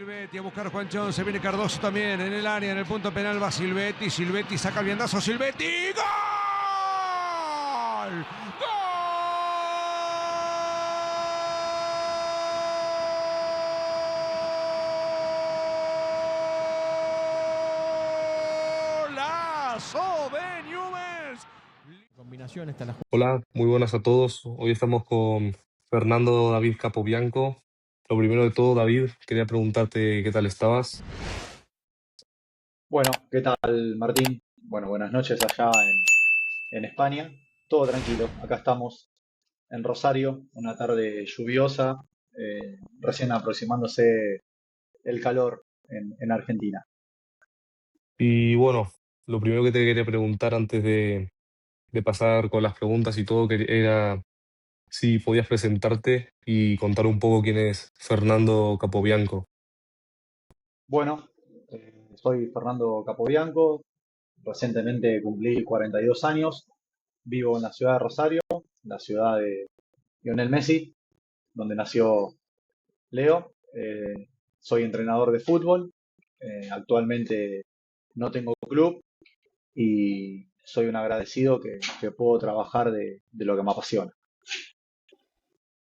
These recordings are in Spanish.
Silvetti a buscar Juanchón, se viene Cardoso también en el área, en el punto penal va Silvetti, Silvetti saca el viandazo, Silvetti, ¡gol! ¡Golazo de Newell's! Combinación está la Hola, muy buenas a todos. Hoy estamos con Fernando David Capobianco. Lo primero de todo, David, quería preguntarte qué tal estabas. Bueno, ¿qué tal, Martín? Bueno, buenas noches allá en España. Todo tranquilo. Acá estamos en Rosario, una tarde lluviosa, recién aproximándose el calor en Argentina. Y bueno, lo primero que te quería preguntar antes de pasar con las preguntas y todo, era si podías presentarte y contar un poco quién es Fernando Capobianco. Bueno, soy Fernando Capobianco, recientemente cumplí 42 años, vivo en la ciudad de Rosario, la ciudad de Lionel Messi, donde nació Leo. Soy entrenador de fútbol. Actualmente no tengo club y soy un agradecido que puedo trabajar de lo que me apasiona.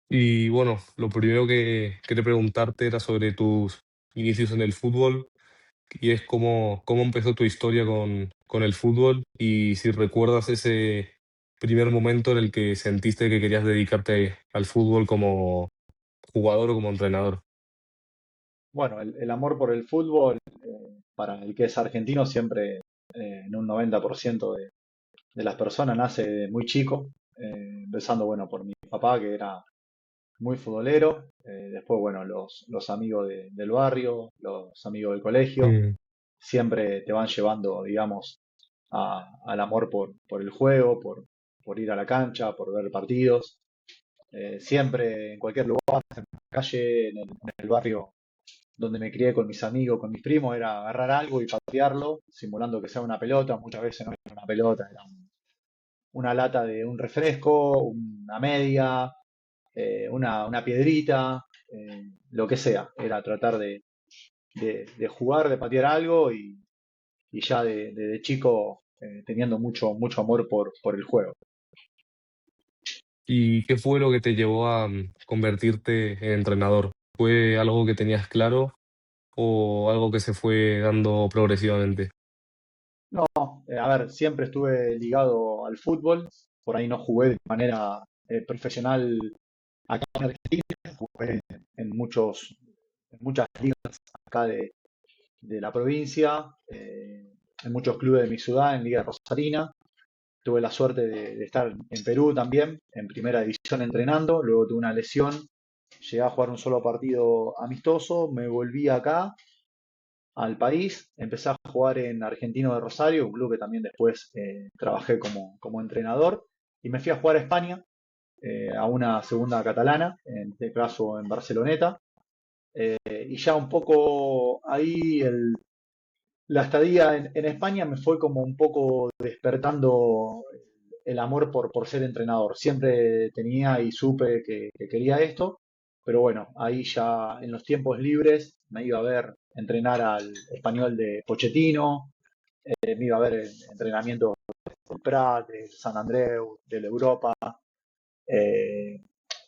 Y bueno, lo primero que quería preguntarte era sobre tus inicios en el fútbol. Y es cómo empezó tu historia con el fútbol y si recuerdas ese primer momento en el que sentiste que querías dedicarte al fútbol como jugador o como entrenador. Bueno, el amor por el fútbol, para el que es argentino, siempre en un 90% de las personas nace de muy chico, empezando, bueno, por mi papá, que era muy futbolero, después, bueno, los amigos del barrio, los amigos del colegio, Mm. siempre te van llevando, digamos, al amor por el juego, por ir a la cancha, por ver partidos. Siempre, en cualquier lugar, en la calle, en el barrio donde me crié con mis amigos, con mis primos, era agarrar algo y patearlo, simulando que sea una pelota. Muchas veces no era una pelota, era una lata de un refresco, una media, una piedrita, lo que sea. Era tratar de jugar, de patear algo y ya de chico teniendo mucho amor por el juego. ¿Y qué fue lo que te llevó a convertirte en entrenador? ¿Fue algo que tenías claro o algo que se fue dando progresivamente? No, a ver, siempre estuve ligado al fútbol, por ahí no jugué de manera profesional acá en Argentina, jugué en muchas ligas acá de la provincia, en muchos clubes de mi ciudad, en Liga Rosarina. Tuve la suerte de estar en Perú también, en primera división entrenando, luego tuve una lesión, llegué a jugar un solo partido amistoso, me volví acá al país, empecé a jugar en Argentino de Rosario, un club que también después trabajé como entrenador, y me fui a jugar a España, a una segunda catalana, en este caso en Barceloneta, y ya un poco ahí la estadía en España me fue como un poco despertando el amor por ser entrenador. Siempre tenía y supe que quería esto, pero bueno, ahí ya en los tiempos libres me iba a ver entrenar al español de Pochettino, me iba a ver entrenamientos del Prat, del San Andreu, del Europa, eh,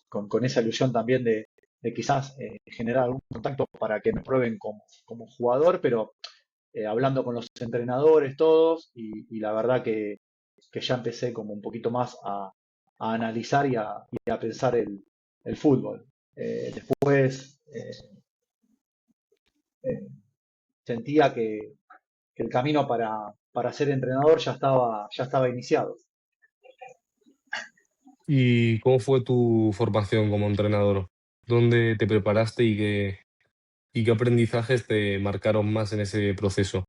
con esa ilusión también de quizás generar algún contacto para que me prueben como jugador, pero hablando con los entrenadores todos y la verdad que ya empecé como un poquito más a analizar y a pensar el fútbol. Después eh, sentía que el camino para ser entrenador ya estaba iniciado. ¿Y cómo fue tu formación como entrenador? ¿Dónde te preparaste y qué aprendizajes te marcaron más en ese proceso?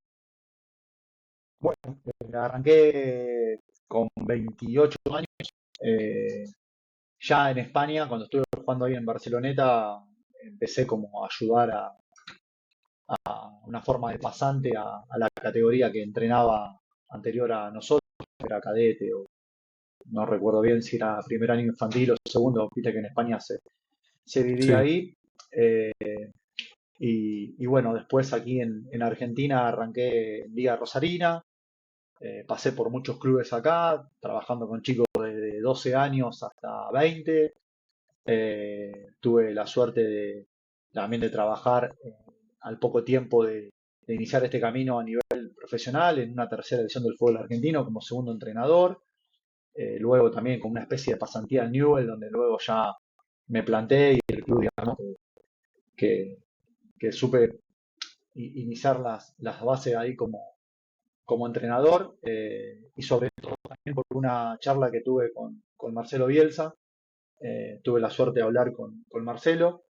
Bueno, arranqué con 28 años. eh, ya en España, cuando estuve jugando ahí en Barceloneta, empecé como a ayudar a una forma de pasante a la categoría que entrenaba anterior a nosotros, que era cadete o no recuerdo bien si era primer año infantil o segundo, viste que en España se divide Sí. ahí. Eh, Y bueno, después aquí en Argentina arranqué en Liga Rosarina, pasé por muchos clubes acá, trabajando con chicos de 12 años hasta 20. Tuve la suerte también de trabajar al poco tiempo de iniciar este camino a nivel profesional en una tercera división del fútbol argentino como segundo entrenador. Luego también con una especie de pasantía en Newell, donde luego ya me planté y el club, digamos, que, que supe iniciar las bases ahí como entrenador, y sobre todo también por una charla que tuve con Marcelo Bielsa. Tuve la suerte de hablar con Marcelo,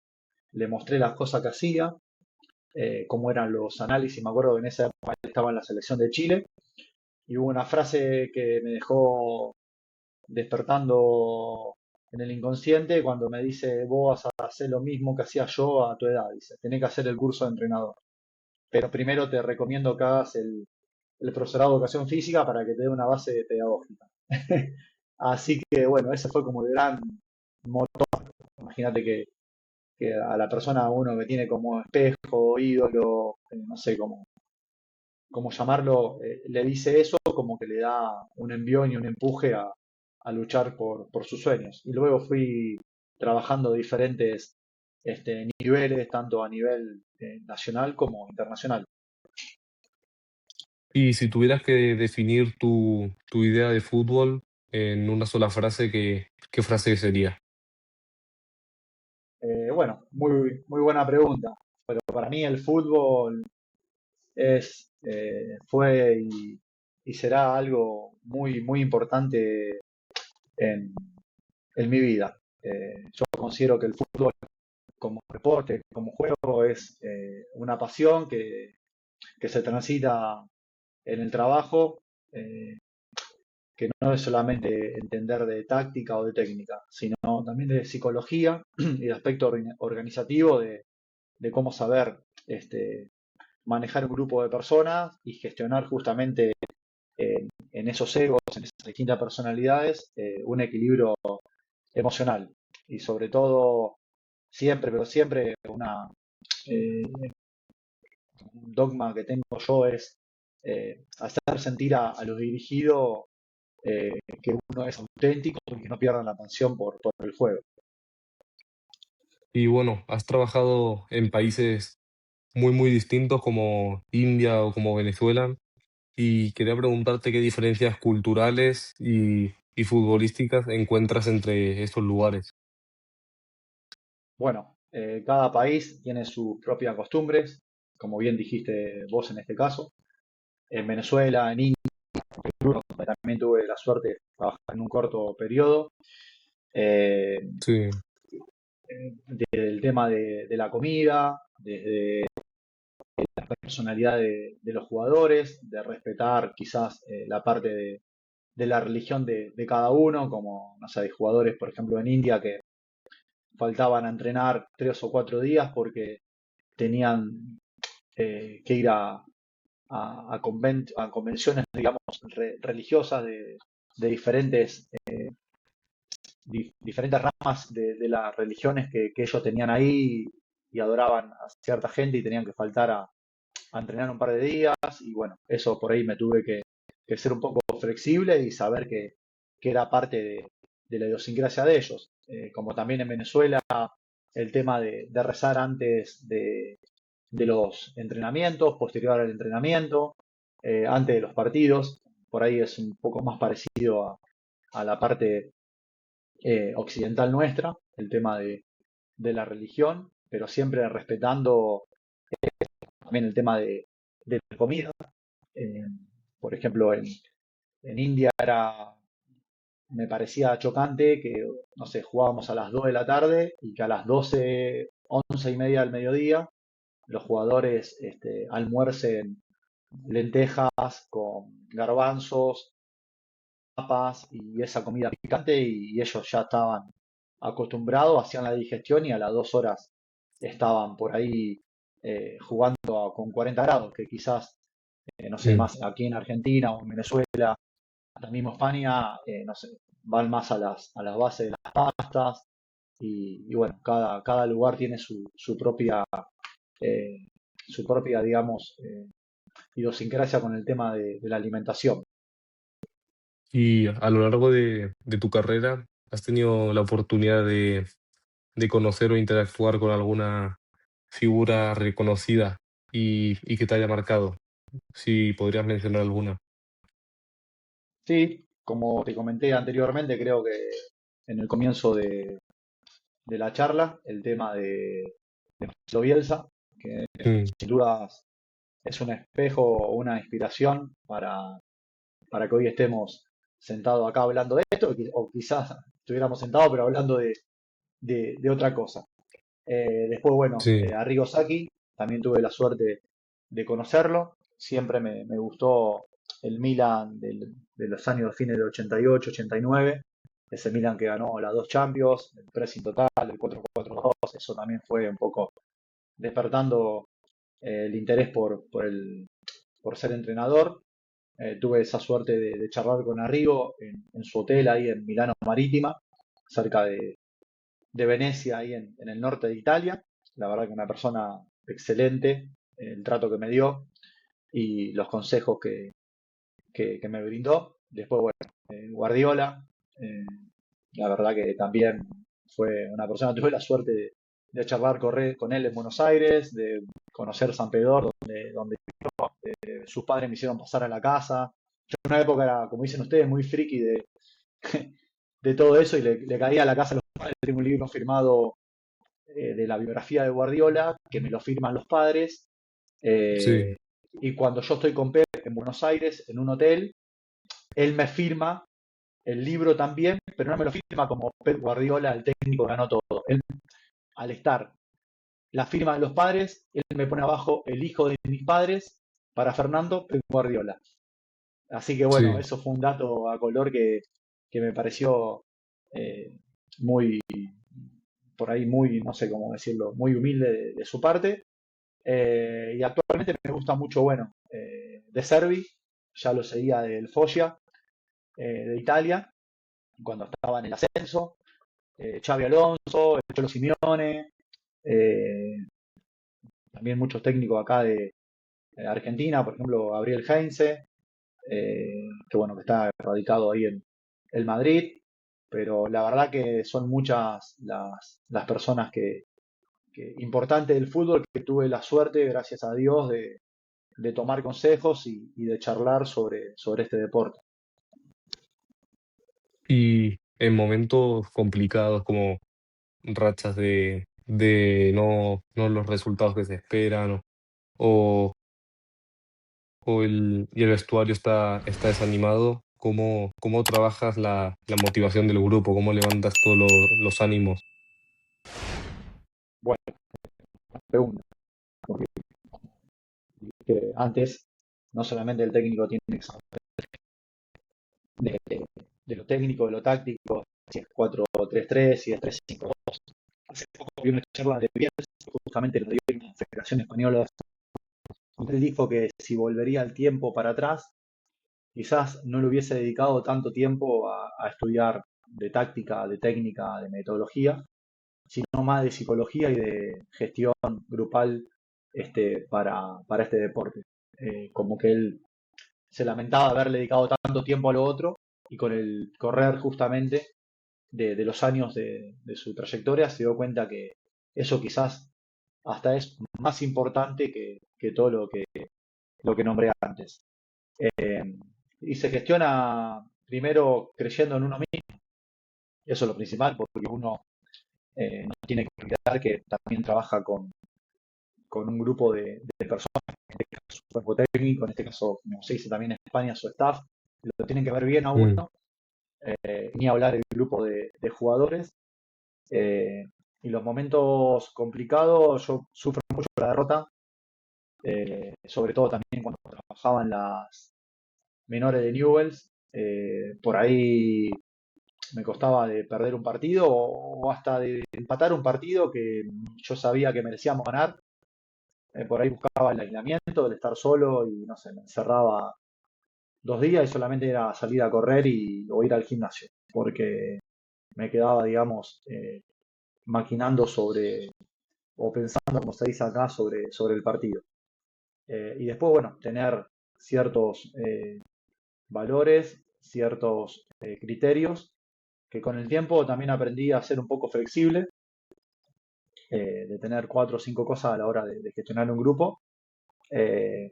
le mostré las cosas que hacía, cómo eran los análisis. Me acuerdo que en esa época él estaba en la selección de Chile y hubo una frase que me dejó despertando en el inconsciente cuando me dice: vos vas a hacer lo mismo que hacía yo a tu edad, dice, tenés que hacer el curso de entrenador, pero primero te recomiendo que hagas el profesorado de educación física para que te dé una base pedagógica. Así que bueno, ese fue como el gran motor. Imagínate que a la persona, uno que tiene como espejo, ídolo, no sé cómo llamarlo, le dice eso, como que le da un envión y un empuje a luchar por sus sueños. Y luego fui trabajando diferentes niveles, tanto a nivel nacional como internacional. Y si tuvieras que definir tu idea de fútbol en una sola frase, ¿qué frase sería? Bueno, muy buena pregunta, pero para mí el fútbol fue y será algo muy importante en, en mi vida. Yo considero que el fútbol como deporte, como juego, es una pasión que se transita en el trabajo, eh, que no es solamente entender de táctica o de técnica, sino también de psicología y de aspecto organizativo, de cómo saber manejar un grupo de personas y gestionar justamente en esos egos, en esas distintas personalidades, un equilibrio emocional. Y sobre todo, siempre, pero siempre, eh, un dogma que tengo yo es hacer sentir a los dirigidos que uno es auténtico y que no pierdan la pasión por el juego. Y bueno, has trabajado en países muy distintos como India o como Venezuela y quería preguntarte qué diferencias culturales y futbolísticas encuentras entre estos lugares. Bueno, cada país tiene sus propias costumbres, como bien dijiste vos en este caso. En Venezuela, en India, donde también tuve la suerte de trabajar en un corto periodo, eh, Sí, del tema de la comida, desde la personalidad de los jugadores, de respetar quizás la parte de la religión de cada uno, como, no sé, hay jugadores, por ejemplo, en India que faltaban a entrenar 3 o 4 días porque tenían que ir a convenciones, digamos, religiosas de diferentes ramas de las religiones que ellos tenían ahí y adoraban a cierta gente y tenían que faltar a entrenar un par de días. Y bueno, eso por ahí me tuve que ser un poco flexible y saber que era parte de la idiosincrasia de ellos. Como también en Venezuela, el tema de rezar antes de los entrenamientos, posterior al entrenamiento, antes de los partidos. Por ahí es un poco más parecido a la parte occidental nuestra, el tema de la religión, pero siempre respetando también el tema de la comida. Eh, por ejemplo, en India me parecía chocante que, no sé, jugábamos a las 2 de la tarde y que a las 12, 11:30 del mediodía, los jugadores almuercen lentejas con garbanzos, papas y esa comida picante, y ellos ya estaban acostumbrados, hacían la digestión y a las 2 horas estaban por ahí jugando con 40 grados, que quizás, no sé, mm. más aquí en Argentina o en Venezuela, la misma España, no sé, van más a las bases de las pastas y bueno, cada lugar tiene su propia eh, su propia, digamos, idiosincrasia con el tema de la alimentación. Y a lo largo de tu carrera, ¿has tenido la oportunidad de conocer o interactuar con alguna figura reconocida y que te haya marcado? Si podrías mencionar alguna. Sí, como te comenté anteriormente, creo que en el comienzo de la charla, el tema de Marcelo Bielsa, que Mm, sin dudas es un espejo o una inspiración para que hoy estemos sentados acá hablando de esto, o quizás estuviéramos sentados pero hablando de otra cosa. Después, bueno, sí, Arrigo Sacchi, también tuve la suerte de conocerlo. Siempre me gustó el Milan de los años fines del 88, 89. Ese Milan que ganó las dos Champions, el pressing total, el 4-4-2. Eso también fue un poco despertando el interés por ser entrenador. Tuve esa suerte de charlar con Arrigo en su hotel ahí en Milano Marítima, cerca de Venecia, ahí en el norte de Italia. La verdad que una persona excelente, el trato que me dio y los consejos que me brindó. Después, bueno, Guardiola, eh, la verdad que también fue una persona, tuve la suerte de charlar con él en Buenos Aires, de conocer San Pedro, donde sus padres me hicieron pasar a la casa. Yo en una época era, como dicen ustedes, muy friki de todo eso y le caía a la casa a los padres. Tengo un libro firmado de la biografía de Guardiola, que me lo firman los padres. sí, eh, y cuando yo estoy con Pep en Buenos Aires, en un hotel, él me firma el libro también, pero no me lo firma como Pep Guardiola, el técnico que ganó todo. Él, al estar la firma de los padres, él me pone abajo el hijo de mis padres para Fernando Pep Guardiola. Así que bueno, sí. eso fue un dato a color que me pareció muy, por ahí muy, no sé cómo decirlo, muy humilde de su parte. Y actualmente me gusta mucho, bueno, De Servi, ya lo seguía del Foggia, de Italia, cuando estaba en el ascenso, Xavi Alonso, el Cholo Simeone, eh, también muchos técnicos acá de Argentina, por ejemplo, Gabriel Heinze, que bueno, que está radicado ahí en el Madrid, pero la verdad que son muchas las personas importantes del fútbol que tuve la suerte, gracias a Dios, de tomar consejos y de charlar sobre este deporte. Y en momentos complicados como rachas de no los resultados que se esperan o, y el vestuario está desanimado, ¿cómo trabajas la motivación del grupo? ¿Cómo levantas todos los ánimos? Bueno, pregunta, porque que antes no solamente el técnico tiene que saber de lo técnico, de lo táctico, si es 4-3-3, si es 3-5-2. Hace poco vi una charla de Bielsa, justamente lo dio en la Federación Española. Él dijo que si volvería el tiempo para atrás, quizás no le hubiese dedicado tanto tiempo a estudiar de táctica, de técnica, de metodología, sino más de psicología y de gestión grupal para este deporte. Como que él se lamentaba haber dedicado tanto tiempo a lo otro y con el correr justamente de los años de su trayectoria se dio cuenta que eso quizás hasta es más importante que todo lo que nombré antes. Eh, y se gestiona primero creyendo en uno mismo, eso es lo principal, porque uno no tiene que olvidar que también trabaja con un grupo de personas, en este caso su cuerpo técnico, en este caso, como se dice también en España, su staff, lo tienen que ver bien a Mm, uno, ni hablar el grupo de jugadores. eh, y los momentos complicados, yo sufro mucho la derrota, sobre todo también cuando trabajaba en las menores de Newells, por ahí me costaba de perder un partido o hasta de empatar un partido que yo sabía que merecíamos ganar. Por ahí buscaba el aislamiento, el estar solo y no sé, me encerraba 2 días y solamente era salir a correr o ir al gimnasio, porque me quedaba, digamos, maquinando o pensando, como se dice acá, sobre el partido. Y después, bueno, tener ciertos valores, ciertos criterios, que con el tiempo también aprendí a ser un poco flexible, de tener cuatro o cinco cosas a la hora de gestionar un grupo, eh,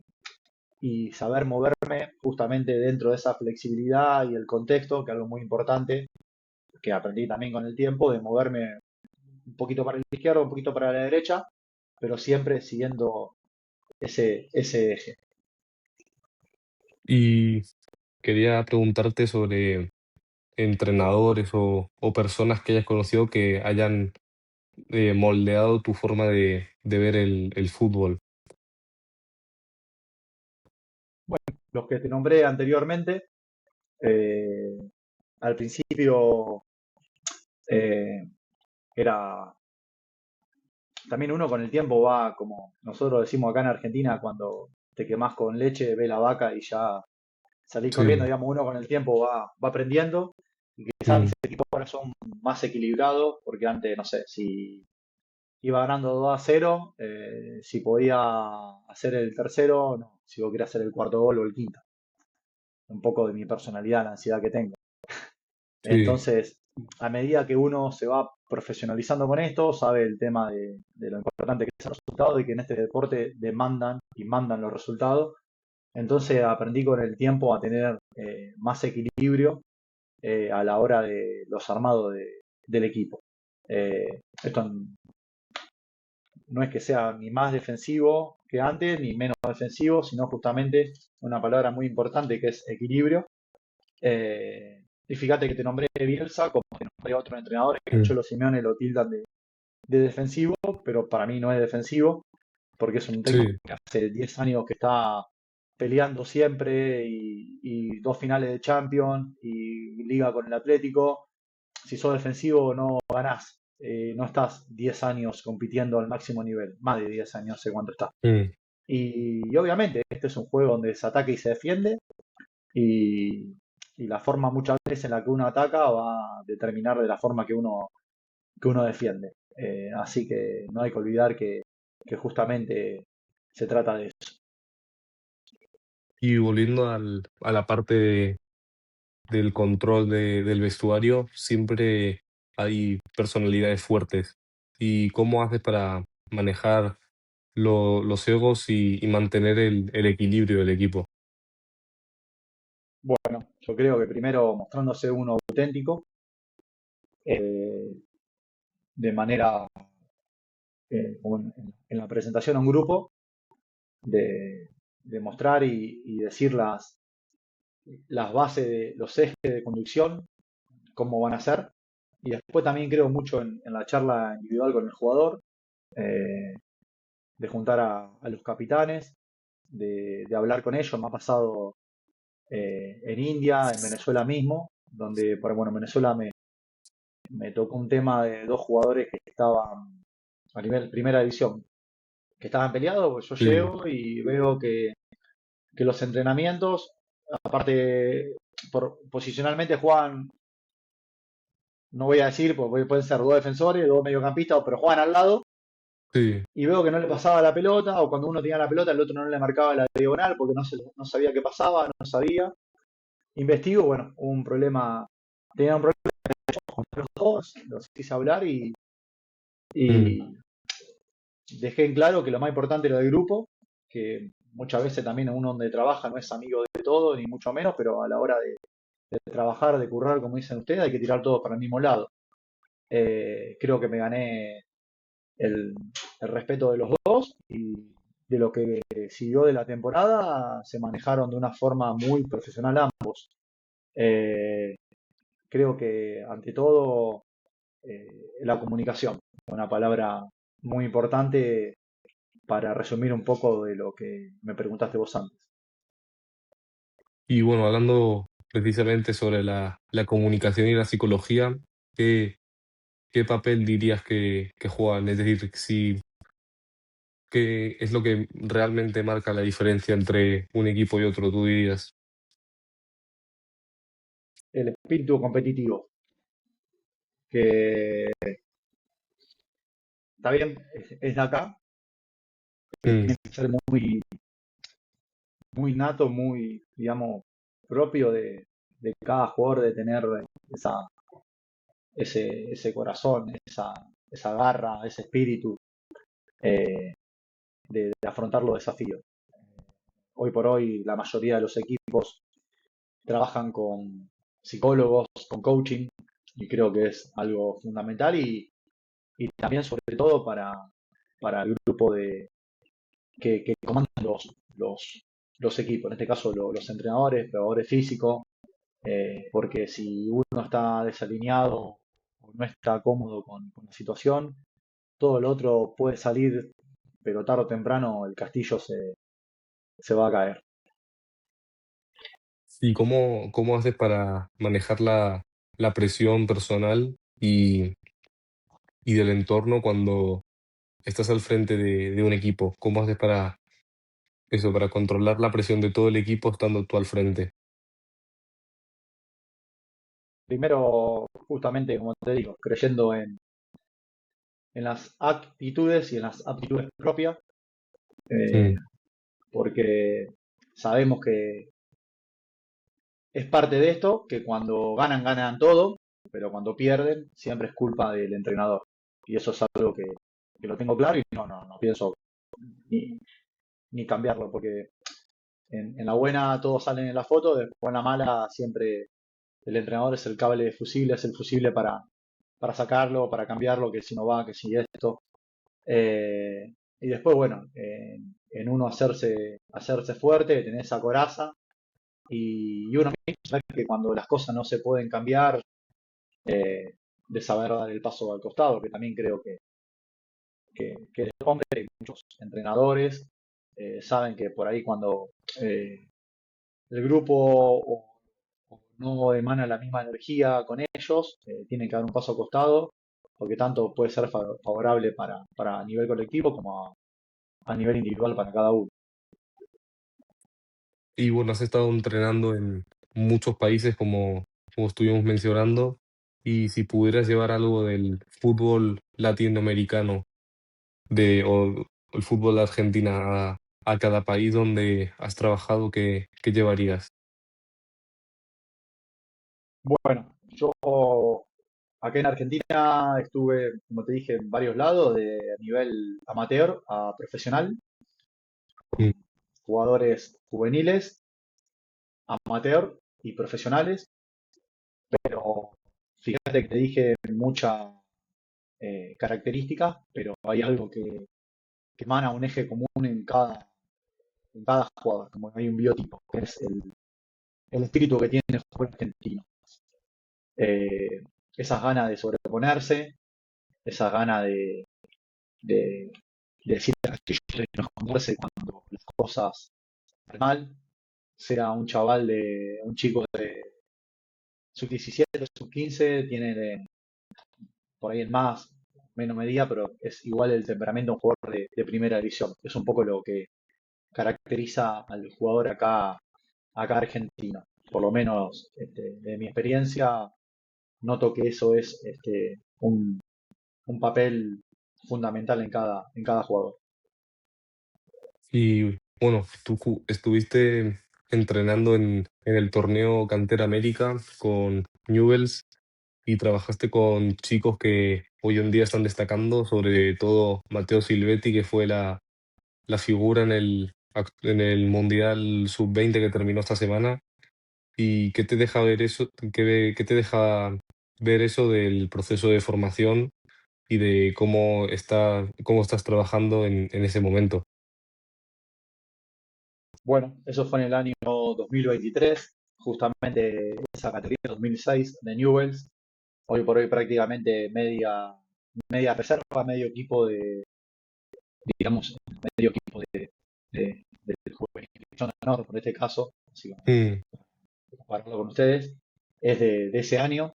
y saber moverme justamente dentro de esa flexibilidad y el contexto, que es algo muy importante, que aprendí también con el tiempo, de moverme un poquito para la izquierda, un poquito para la derecha, pero siempre siguiendo ese eje. Y quería preguntarte sobre entrenadores o personas que hayas conocido que hayan moldeado tu forma de ver el fútbol. Los que te nombré anteriormente, eh, al principio eh, era también uno con el tiempo va, como nosotros decimos acá en Argentina, cuando te quemás con leche, ve la vaca y ya salís corriendo, Sí. digamos, uno con el tiempo va aprendiendo y quizás mis Mm, equipos ahora son más equilibrados, porque antes, no sé, si iba ganando 2-0, si podía hacer el tercero, no, si vos querés hacer el cuarto gol o el quinto. Un poco de mi personalidad, la ansiedad que tengo. sí, Entonces, a medida que uno se va profesionalizando con esto, sabe el tema de lo importante que es el resultado y que en este deporte demandan y mandan los resultados. Entonces aprendí con el tiempo a tener más equilibrio a la hora de los armados del equipo. Esto no es que sea ni más defensivo que antes, ni menos defensivo, sino justamente una palabra muy importante que es equilibrio. Y fíjate que te nombré Bielsa, como te nombré a otros entrenadores que el mm, Cholo Simeone lo tildan de defensivo, pero para mí no es defensivo, porque es un técnico sí, que hace 10 años que está peleando siempre y dos finales de Champions y liga con el Atlético. Si sos defensivo no ganás, no estás 10 años compitiendo al máximo nivel, más de 10 años, no sé cuánto está. mm. Y obviamente este es un juego donde se ataca y se defiende, y, y la forma muchas veces en la que uno ataca va a determinar de la forma que uno defiende. Así que no hay que olvidar que justamente se trata de eso. Y volviendo a la parte del control del vestuario, siempre hay personalidades fuertes. ¿Y cómo haces para manejar los egos y mantener el equilibrio del equipo? Bueno, yo creo que primero mostrándose uno auténtico, eh, de manera, como en la presentación a un grupo, de mostrar y decir las bases, los ejes de conducción, cómo van a ser. Y después también creo mucho en la charla individual con el jugador, eh, de juntar a los capitanes, de hablar con ellos. Me ha pasado en India, en Venezuela mismo, donde, bueno, en Venezuela me tocó un tema de dos jugadores que estaban a nivel primera división, que estaban peleados, pues yo Sí, llego y veo que los entrenamientos, aparte, posicionalmente juegan, no voy a decir, porque pueden ser dos defensores, dos mediocampistas, pero juegan al lado, sí, y veo que no le pasaba la pelota, o cuando uno tenía la pelota, el otro no le marcaba la diagonal porque no sabía qué pasaba, no sabía. Investigo, bueno, hubo un problema, tenía un problema con los dos, los hice hablar mm, y dejé en claro que lo más importante era del grupo, que muchas veces también uno donde trabaja no es amigo de todo, ni mucho menos, pero a la hora de trabajar, de currar, como dicen ustedes, hay que tirar todo para el mismo lado. Creo que me gané el, el respeto de los dos y de lo que siguió de la temporada se manejaron de una forma muy profesional ambos. Eh, Creo que ante todo la comunicación, una palabra muy importante para resumir un poco de lo que me preguntaste vos antes. y bueno, hablando precisamente sobre la comunicación y la psicología, ¿qué, qué papel dirías que juegan? Es decir, si, ¿qué es lo que realmente marca la diferencia entre un equipo y otro, tú dirías? El espíritu competitivo, que está bien, es de acá, Mm. tiene que ser muy, muy nato, muy, digamos, propio de cada jugador de tener esa, ese corazón, esa garra, ese espíritu eh, de afrontar los desafíos. Hoy por hoy la mayoría de los equipos trabajan con psicólogos, con coaching, y creo que es algo fundamental y también sobre todo para el grupo que comandan los equipos, en este caso los entrenadores, preparadores físicos, porque si uno está desalineado o no está cómodo con la situación, todo lo otro puede salir, pero tarde o temprano el castillo se va a caer. ¿Y cómo haces para manejar la presión personal y del entorno cuando estás al frente de un equipo? ¿Cómo haces para eso, para controlar la presión de todo el equipo estando tú al frente? Primero, justamente, como te digo, creyendo en las actitudes y en las aptitudes propias, eh, Mm. porque sabemos que es parte de esto, que cuando ganan, ganan todo, pero cuando pierden, siempre es culpa del entrenador. Y eso es algo que lo tengo claro y no pienso ni, ni cambiarlo, porque en la buena todos salen en la foto, después en la mala siempre el entrenador es el cable fusible, es el fusible para sacarlo, para cambiarlo, que si no va, que si esto. Y después, bueno, en uno hacerse fuerte, tener esa coraza y uno mismo sabe que cuando las cosas no se pueden cambiar, eh, de saber dar el paso al costado, que también creo que el hombre y muchos entrenadores saben que por ahí cuando el grupo o no emana la misma energía con ellos, tienen que dar un paso al costado, porque tanto puede ser favorable para a nivel colectivo como a nivel individual para cada uno. Y bueno, has estado entrenando en muchos países como estuvimos mencionando, y si pudieras llevar algo del fútbol latinoamericano o el fútbol de Argentina a cada país donde has trabajado, ¿qué llevarías? Bueno, yo acá en Argentina estuve, como te dije, en varios lados, de nivel amateur a profesional, Mm. jugadores juveniles, amateur y profesionales, pero fíjate que te dije muchas características, pero hay algo que emana un eje común en cada jugador, como que hay un biotipo, que es el espíritu que tiene el jugador argentino. Eh, esas ganas de sobreponerse, esas ganas de, de decir de no esconderse cuando las cosas van mal, sea un chaval un chico de sub 17 sub 15 tiene por ahí en más, menos medida, pero es igual el temperamento de un jugador de primera división. Es un poco lo que caracteriza al jugador acá argentino. Por lo menos de mi experiencia, noto que eso es un papel fundamental en cada jugador. Y bueno, tú estuviste entrenando en el torneo Cantera América con Newell's y trabajaste con chicos que hoy en día están destacando, sobre todo Matteo Silvetti, que fue la figura en el Mundial Sub-20 que terminó esta semana. ¿Y qué te deja ver eso? ¿Qué te deja ver eso del proceso de formación y de cómo estás trabajando en ese momento? Bueno, eso fue en el año 2023, justamente esa categoría 2006 de Newells, hoy por hoy prácticamente media reserva, medio equipo digamos, medio equipo del juvenil división de honor, por este caso, así Mm. que compararlo con ustedes, es de ese año.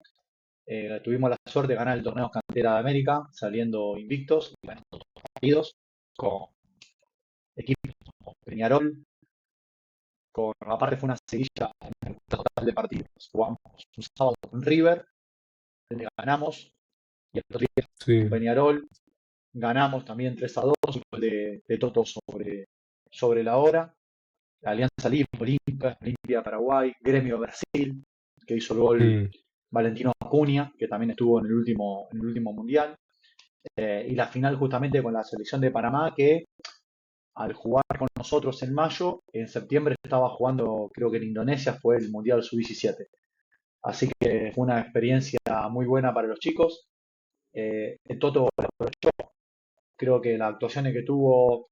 Tuvimos la suerte de ganar el torneo Cantera de América, saliendo invictos y ganando todos los partidos con equipos como Peñarol, aparte fue una seguilla total de partidos. Jugamos un sábado con River, le ganamos, y el otro día con Sí. Peñarol, ganamos también 3-2, un gol de Toto sobre la hora. Alianza Lima, Olimpia Paraguay, Gremio Brasil, que hizo el gol Mm, Valentino Acuña, que también estuvo en el último mundial. Y la final justamente con la selección de Panamá, que al jugar con nosotros en mayo, en septiembre estaba jugando, creo que en Indonesia, fue el Mundial Sub-17. Así que fue una experiencia muy buena para los chicos. El Toto lo aprovechó. Creo que las actuaciones que tuvo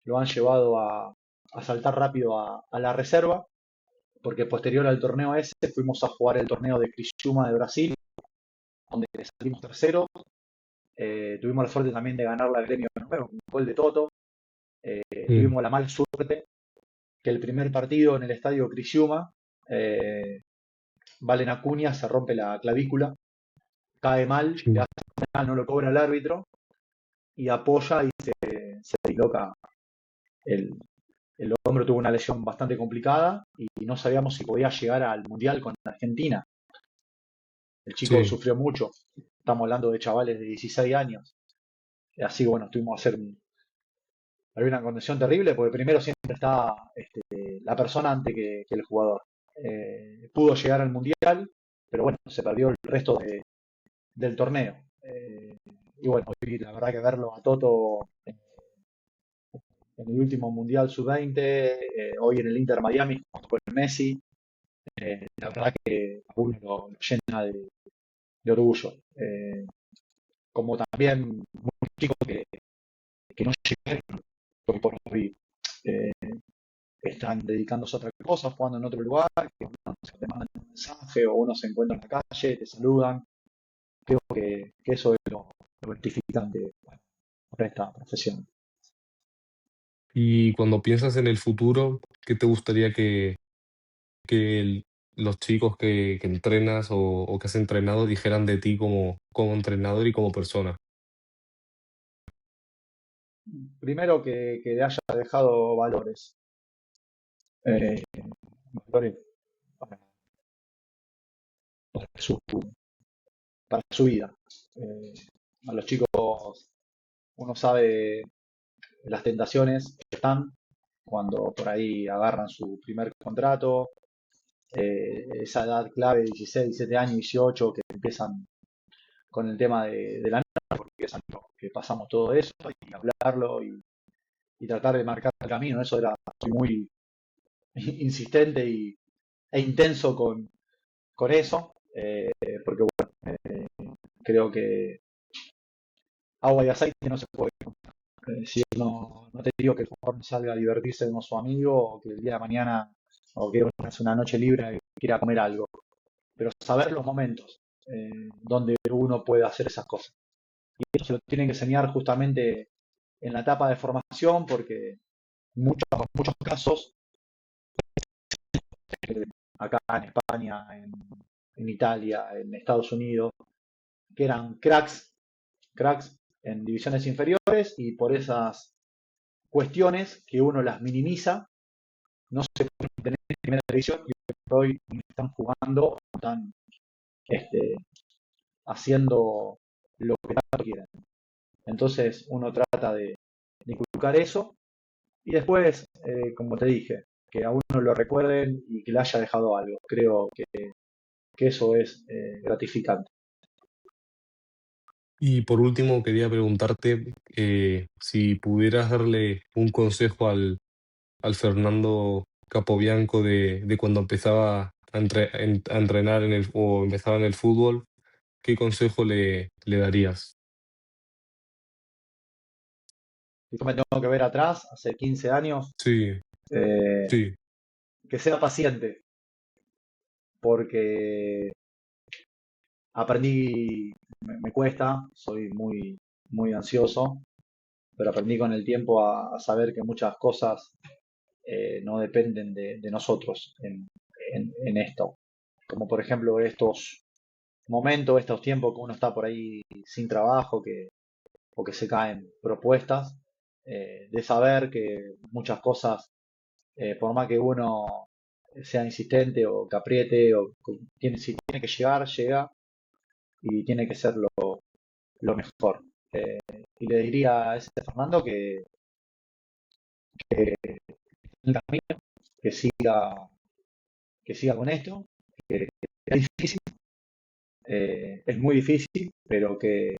lo han llevado a saltar rápido a la reserva, porque posterior al torneo ese fuimos a jugar el torneo de Criciúma de Brasil, donde salimos tercero. Tuvimos la suerte también de ganar la Gremio de nuevo, un gol de Toto. mm, Tuvimos la mala suerte que el primer partido en el estadio Criciúma, eh, Valen Acuña se rompe la clavícula, cae mal, le sí, hace mal, no lo cobra el árbitro y apoya y se disloca el, el hombro. Tuvo una lesión bastante complicada y no sabíamos si podía llegar al Mundial con Argentina. El chico sí. sufrió mucho. Estamos hablando de chavales de 16 años. Así que bueno, tuvimos que hacer había una condición terrible porque primero siempre está la persona antes que el jugador. Pudo llegar al Mundial, pero bueno, se perdió el resto del torneo. Y bueno, y la verdad que verlo a Toto en el último Mundial Sub-20, hoy en el Inter Miami con el Messi, la verdad que a uno lo llena de orgullo. Como también muchos chicos que no llegaron por hoy están dedicándose a otra cosa, jugando en otro lugar, que uno te mandan un mensaje o uno se encuentra en la calle, te saludan. Creo que eso es lo gratificante para esta profesión. Y cuando piensas en el futuro, ¿qué te gustaría que los chicos que entrenas o que has entrenado dijeran de ti como entrenador y como persona? Primero que haya dejado valores, eh, valores para, para su, para su vida. Eh, a los chicos uno sabe las tentaciones que están cuando por ahí agarran su primer contrato, esa edad clave, 16, 17 años, 18, que empiezan con el tema de la nota, porque es algo que pasamos todo eso, y hablarlo y tratar de marcar el camino. Eso era, soy muy insistente e intenso con eso, porque bueno, creo que agua y aceite no se puede. Si no te digo que el jugador no salga a divertirse con su amigo o que el día de mañana o que es una noche libre y quiera comer algo, pero saber los momentos donde uno puede hacer esas cosas. Y eso se lo tienen que enseñar justamente en la etapa de formación porque muchos casos, acá en España, en Italia, en Estados Unidos, que eran cracks en divisiones inferiores y por esas cuestiones que uno las minimiza, no se pueden tener en primera división y hoy están jugando, están este, haciendo lo que tanto quieren. Entonces uno trata de inculcar eso y después, como te dije, que a uno lo recuerden y que le haya dejado algo. Creo que eso es gratificante. Y por último, quería preguntarte si pudieras darle un consejo al Fernando Capobianco de cuando empezaba a entrenar o empezaba en el fútbol, ¿qué consejo le darías? Si yo me tengo que ver atrás, hace 15 años, Sí, eh, sí, que sea paciente, porque aprendí, me cuesta, soy muy ansioso, pero aprendí con el tiempo a saber que muchas cosas no dependen de nosotros en esto. Como por ejemplo estos momentos, estos tiempos que uno está por ahí sin trabajo, o que se caen propuestas, de saber que muchas cosas, por más que uno sea insistente o que apriete, si tiene que llegar, llega y tiene que ser lo mejor. Y le diría a ese Fernando que el camino, que siga, que siga con esto, que es difícil, es muy difícil, pero que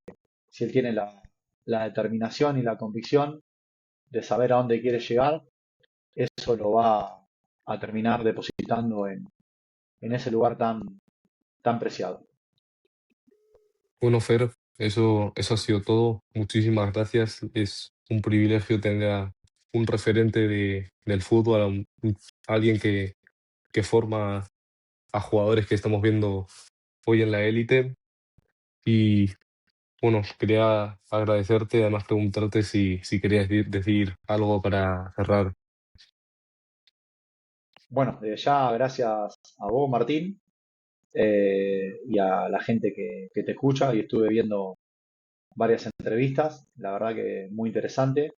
si él tiene la determinación y la convicción de saber a dónde quiere llegar, eso lo va a terminar depositando en ese lugar tan preciado. Bueno, Fer, eso ha sido todo. Muchísimas gracias. Es un privilegio tener a un referente del fútbol, alguien que forma a jugadores que estamos viendo hoy en la élite. Y bueno, quería agradecerte, además preguntarte si querías decir algo para cerrar. Bueno, desde ya gracias a vos, Martín, y a la gente que te escucha. Y estuve viendo varias entrevistas, la verdad que muy interesante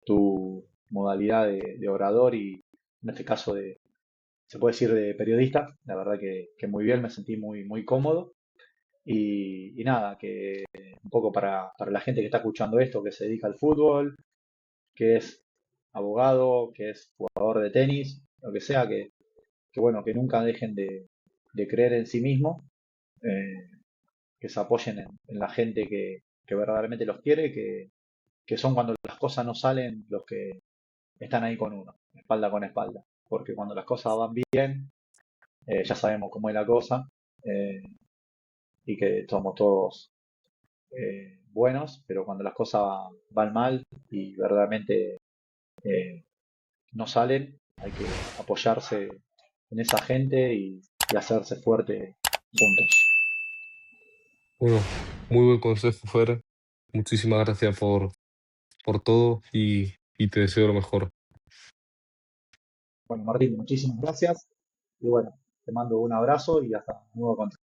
tu modalidad de orador y en este caso se puede decir de periodista. La verdad que muy bien, me sentí muy cómodo. Y nada, que un poco para la gente que está escuchando esto, que se dedica al fútbol, que es abogado, que es jugador de tenis, lo que sea, que bueno, que nunca dejen de creer en sí mismos, eh, que se apoyen en la gente que verdaderamente los quiere, que son cuando las cosas no salen los que están ahí con uno, espalda con espalda. Porque cuando las cosas van bien, ya sabemos cómo es la cosa, eh, y que somos todos buenos, pero cuando las cosas van mal y verdaderamente eh, no salen, hay que apoyarse en esa gente y hacerse fuerte juntos. Bueno, muy buen consejo, Fer. Muchísimas gracias por todo y te deseo lo mejor. Bueno, Martín, muchísimas gracias y bueno, te mando un abrazo y hasta nuevo contacto.